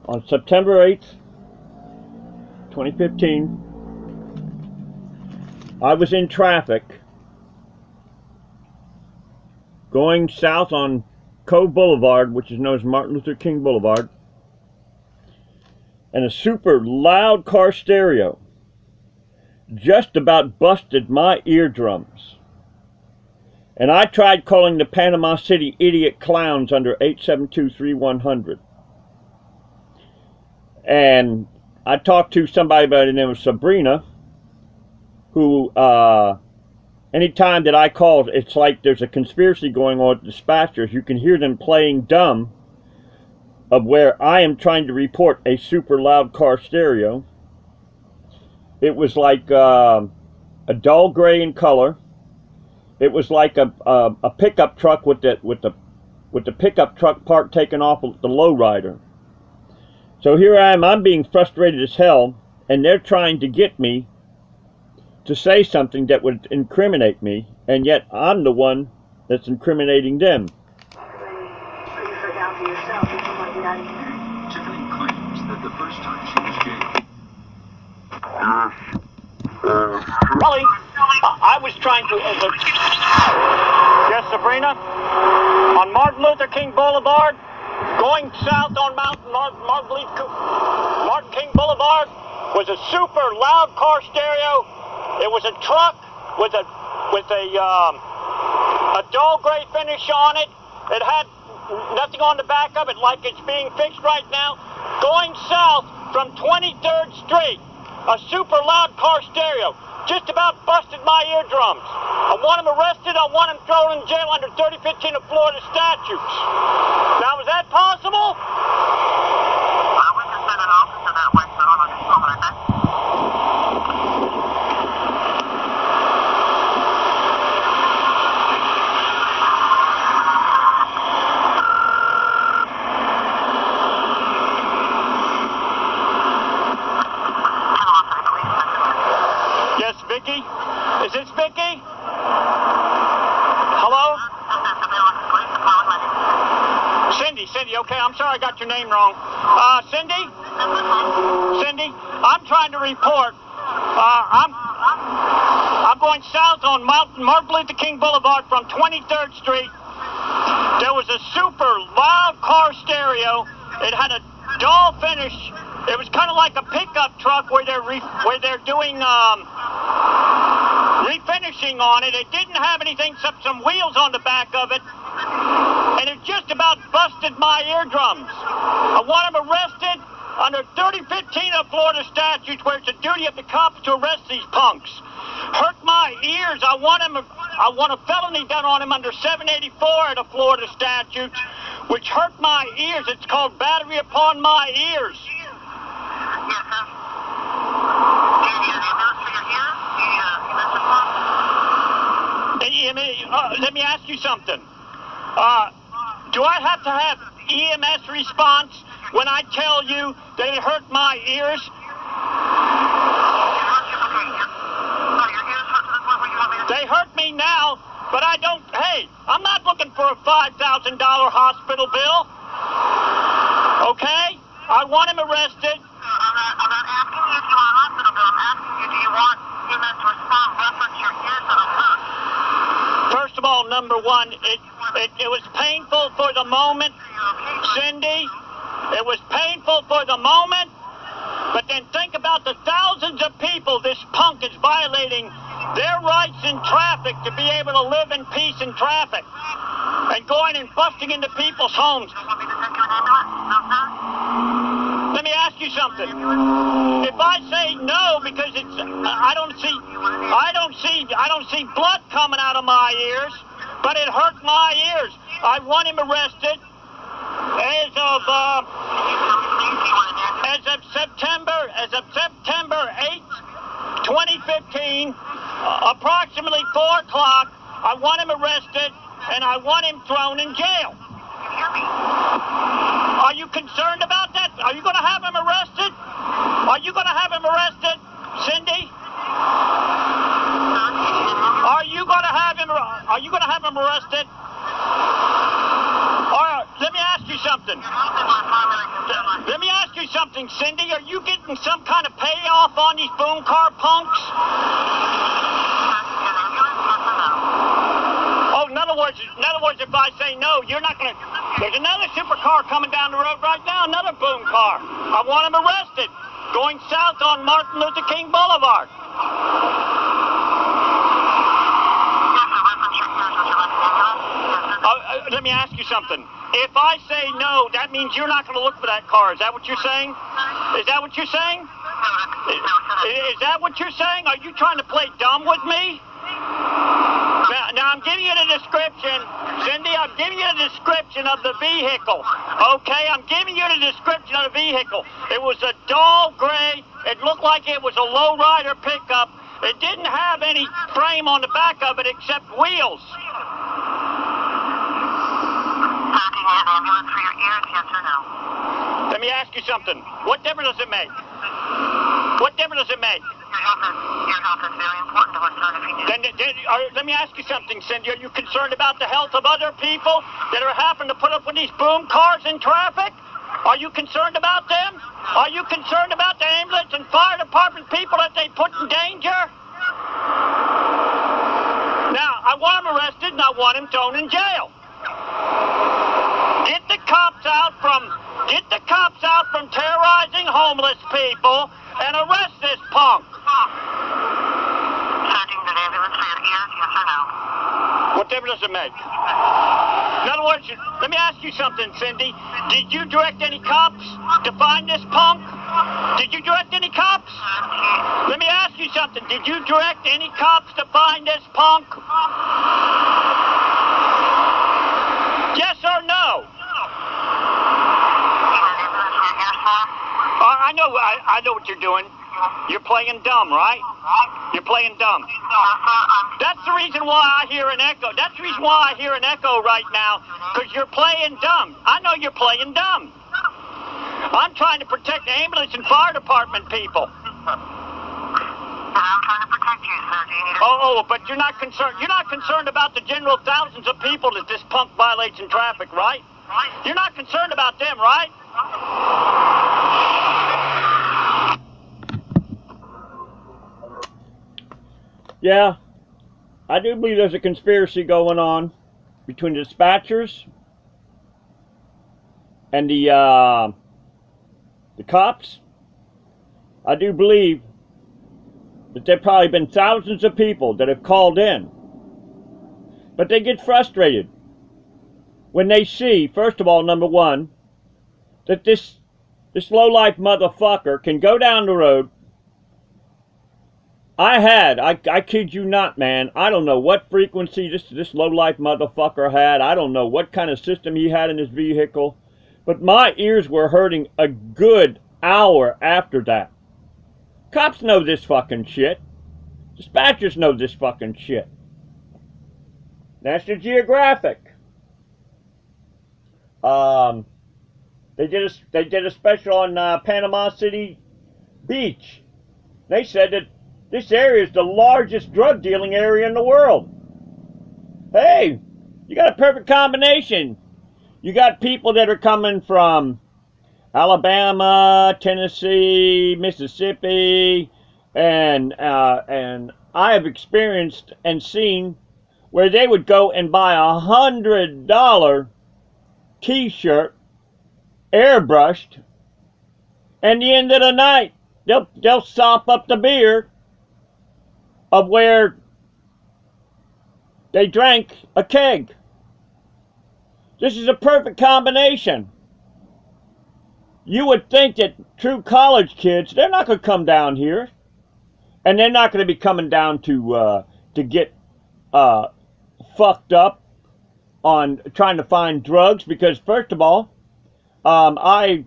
On September 8th, 2015, I was in traffic going south on Cove Boulevard, which is known as Martin Luther King Boulevard, and a super loud car stereo just about busted my eardrums. And I tried calling the Panama City idiot clowns under 872-3100. And I talked to somebody by the name of Sabrina, who, anytime that I call, it's like there's a conspiracy going on with dispatchers. You can hear them playing dumb of where I am trying to report a super loud car stereo. It was like a dull gray in color. It was like a pickup truck with the pickup truck part taken off of the lowrider. So here I am. I'm being frustrated as hell, and they're trying to get me to say something that would incriminate me, and yet I'm the one that's incriminating them. Tiffany claims that the first time she was jailed. Molly, I was trying to... Yes, Sabrina? On Martin Luther King Boulevard, going south on Martin King Boulevard, was a super loud car stereo. It was a truck with a dull gray finish on it. It had nothing on the back of it, like it's being fixed right now. Going south from 23rd Street, a super loud car stereo just about busted my eardrums. I want him arrested. I want him thrown in jail under 3015 of Florida statutes. Now, is that possible? We can send an officer that way, so hold on just a moment, okay? Yes, Vicky? Is this Vicky? Hello? Cindy, okay, I'm sorry I got your name wrong. Cindy? Cindy, I'm trying to report. I'm going south on Martin Luther King Boulevard from 23rd Street. There was a super loud car stereo. It had a dull finish. It was kind of like a pickup truck where they're doing refinishing on it. It didn't have anything except some wheels on the back of it. And it just about busted my eardrums. I want him arrested under 3015 of Florida statutes, where it's the duty of the cops to arrest these punks. Hurt my ears. I want a felony done on him under 784 of the Florida statutes, which hurt my ears. It's called battery upon my ears. Let me ask you something. Do I have to have EMS response when I tell you that it hurt my ears? They hurt me now, but I don't... Hey, I'm not looking for a $5,000 hospital bill. Okay? I want him arrested. I'm not asking you if you want a hospital bill. I'm asking you, do you want EMS to respond reference your ears that are hurt? First of all, number one, it was painful for the moment, Cindy. It was painful for the moment, but then think about the thousands of people this punk is violating their rights in traffic to be able to live in peace in traffic, and going and busting into people's homes. Let me ask you something. If I say no because it's I don't see blood coming out of my ears, but it hurt my ears. I want him arrested as of September 8th, 2015, approximately 4 o'clock. I want him arrested, and I want him thrown in jail. Are you concerned about that? Are you going to have him arrested? Are you going to have him arrested, Cindy? Are you going to have him arrested? Or let me ask you something. Let me ask you you something, Cindy. Are you getting some kind of payoff on these boom car punks? Oh, in other words, if I say no, you're not going to... There's another supercar coming down the road right now, another boom car. I want him arrested, going south on Martin Luther King Boulevard. Let me ask you something. If I say no, that means you're not going to look for that car. Is that what you're saying? Is that what you're saying? Is that what you're saying? Are you trying to play dumb with me? Now I'm giving you the description, Cindy. I'm giving you the description of the vehicle. Okay, I'm giving you the description of the vehicle. It was a dull gray. It looked like it was a lowrider pickup. It didn't have any frame on the back of it except wheels. Ambulance for your ears, yes or no? Let me ask you something. What difference does it make? What difference does it make? Your health is very important to us, son. If you Let me ask you something, Cindy. Are you concerned about the health of other people that are having to put up with these boom cars in traffic? Are you concerned about them? Are you concerned about the ambulance and fire department people that they put in danger? Now, I want them arrested and I want them thrown in jail. Get the cops out from terrorizing homeless people and arrest this punk. Charging the ambulance for your ears, yes or no? What difference does it make? In other words, let me ask you something, Cindy. Did you direct any cops to find this punk? Did you direct any cops? Let me ask you something. Did you direct any cops to find this punk? Yes or no? I know what you're doing. You're playing dumb, right? You're playing dumb. That's the reason why I hear an echo. That's the reason why I hear an echo right now, because you're playing dumb. I know you're playing dumb. I'm trying to protect the ambulance and fire department people. I'm trying to protect you, sir. Do you need But you're not concerned. You're not concerned about the general thousands of people that this punk violates in traffic, right? You're not concerned about them, right? Yeah, I do believe there's a conspiracy going on between the dispatchers and the cops. I do believe that there have probably been thousands of people that have called in, but they get frustrated when they see, first of all, number one, that this low-life motherfucker can go down the road. I kid you not, man, I don't know what frequency this low-life motherfucker had. I don't know what kind of system he had in his vehicle, but my ears were hurting a good hour after that. Cops know this fucking shit. Dispatchers know this fucking shit. National Geographic. They did a special on Panama City Beach. They said that this area is the largest drug dealing area in the world. Hey, you got a perfect combination. You got people that are coming from Alabama, Tennessee, Mississippi, and I have experienced and seen where they would go and buy $100 t-shirt, airbrushed, and the end of the night they'll sop up the beer of where they drank a keg. This is a perfect combination. You would think that true college kids, they're not going to come down here, and they're not going to be coming down to get fucked up on trying to find drugs, because first of all, I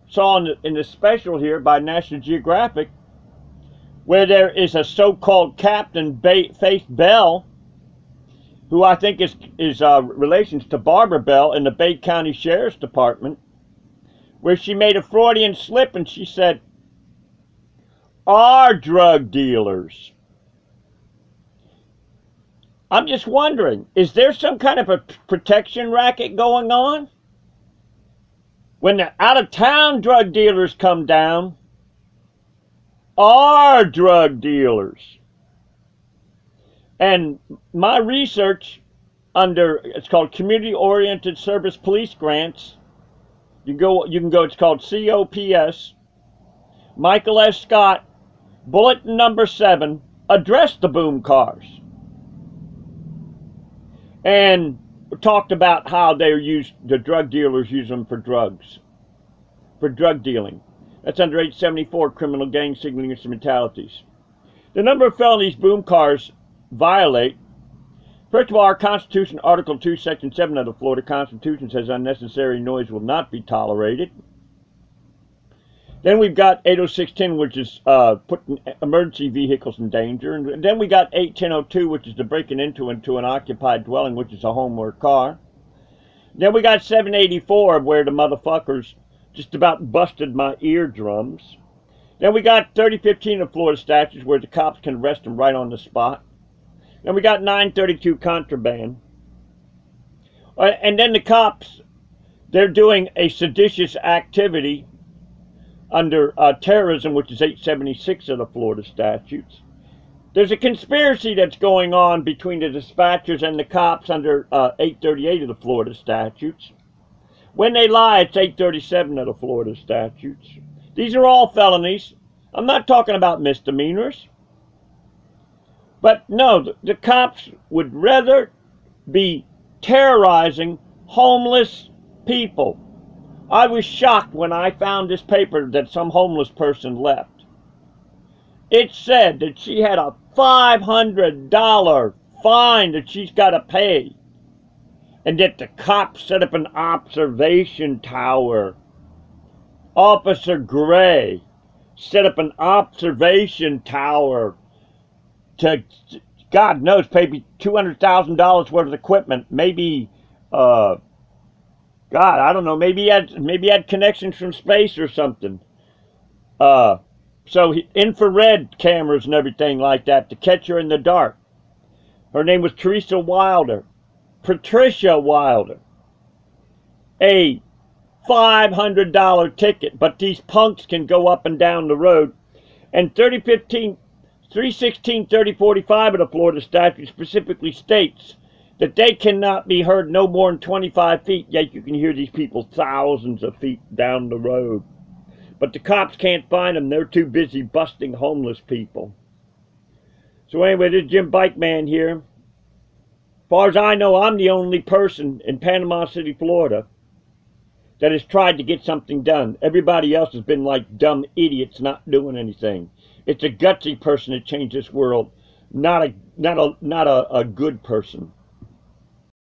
saw in the special here by National Geographic where there is a so-called Captain Faith Bell, who I think is relations to Barbara Bell in the Bay County Sheriff's Department, where she made a Freudian slip and she said, "Our drug dealers." I'm just wondering, is there some kind of a protection racket going on? When the out-of-town drug dealers come down, are drug dealers. And my research it's called Community-Oriented Service Police Grants. You can go, it's called COPS. Michael S. Scott, bulletin number 7, addressed the boom cars. And talked about how the drug dealers use them for drugs, for drug dealing. That's under 874, criminal gang signaling instrumentalities. The number of felonies boom cars violate. First of all, our Constitution, Article 2, Section 7 of the Florida Constitution says unnecessary noise will not be tolerated. Then we've got 80610, which is putting emergency vehicles in danger. And then we got 81002, which is the breaking into an occupied dwelling, which is a home or a car. Then we got 784, where the motherfuckers just about busted my eardrums. Then we got 3015 of Florida statutes, where the cops can arrest them right on the spot. Then we got 932 contraband. And then the cops, they're doing a seditious activity under terrorism, which is 876 of the Florida statutes. There's a conspiracy that's going on between the dispatchers and the cops under 838 of the Florida statutes. When they lie, it's 837 of the Florida statutes. These are all felonies. I'm not talking about misdemeanors. But no, the cops would rather be terrorizing homeless people. I was shocked when I found this paper that some homeless person left. It said that she had a $500 fine that she's got to pay. And that the cops set up an observation tower. Officer Gray set up an observation tower to, God knows, maybe $200,000 worth of equipment. Maybe, God, I don't know. Maybe he had connections from space or something. So infrared cameras and everything like that to catch her in the dark. Her name was Patricia Wilder. A $500 ticket, but these punks can go up and down the road. And 316-3045 of the Florida statute specifically states that they cannot be heard no more than 25 feet, yet you can hear these people thousands of feet down the road. But the cops can't find them. They're too busy busting homeless people. So anyway, this is Jimbikeman here. As far as I know, I'm the only person in Panama City, Florida that has tried to get something done. Everybody else has been like dumb idiots not doing anything. It's a gutsy person that changed this world, not a good person.